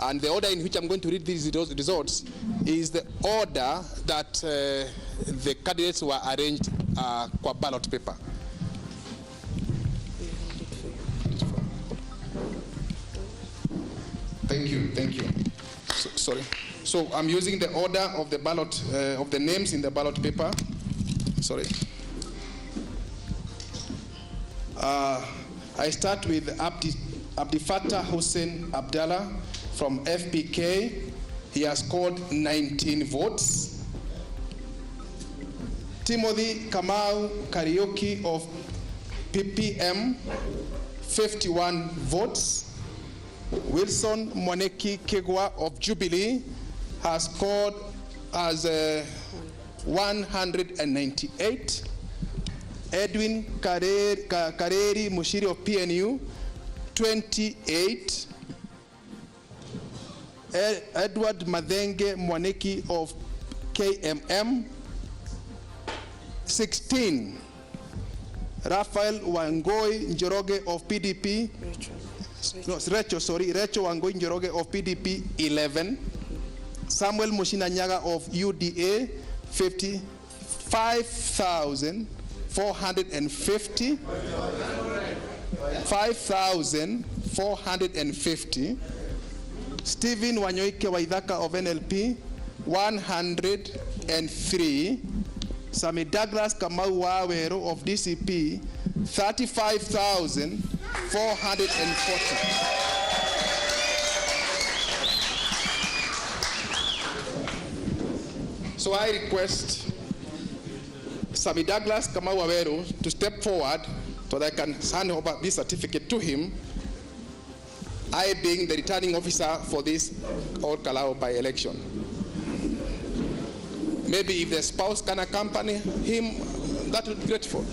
And the order in which I'm going to read these results is the order that the candidates were arranged kwa ballot paper. Thank you. Sorry. So I'm using the order of the ballot, of the names in the ballot paper. Sorry. I start with Abdi Fattah Hussein Abdallah from FPK. He has scored 19 votes. Timothy Kamau Kariuki of PPM, 51 votes. Wilson Mwaneki Kegwa of Jubilee has scored as 198. Edwin Kareri Mushiri of PNU, 28. Edward Madenge Mwaneki of KMM, 16. Raphael Wangoi Njoroge of PDP, Rachel Wangoi Njoroge of PDP, 11. Samuel Mushinanyaga of UDA, 5,450. 5,450. Stephen Wanyoike Waithaka of NLP, 103. Sami Douglas Kamau Wawero of DCP, 35,440. So I request Sami Douglas Kamau Wawero to step forward so that I can hand over this certificate to him, I being the returning officer for this Ol Kalou by-election. Maybe if the spouse can accompany him, that would be grateful.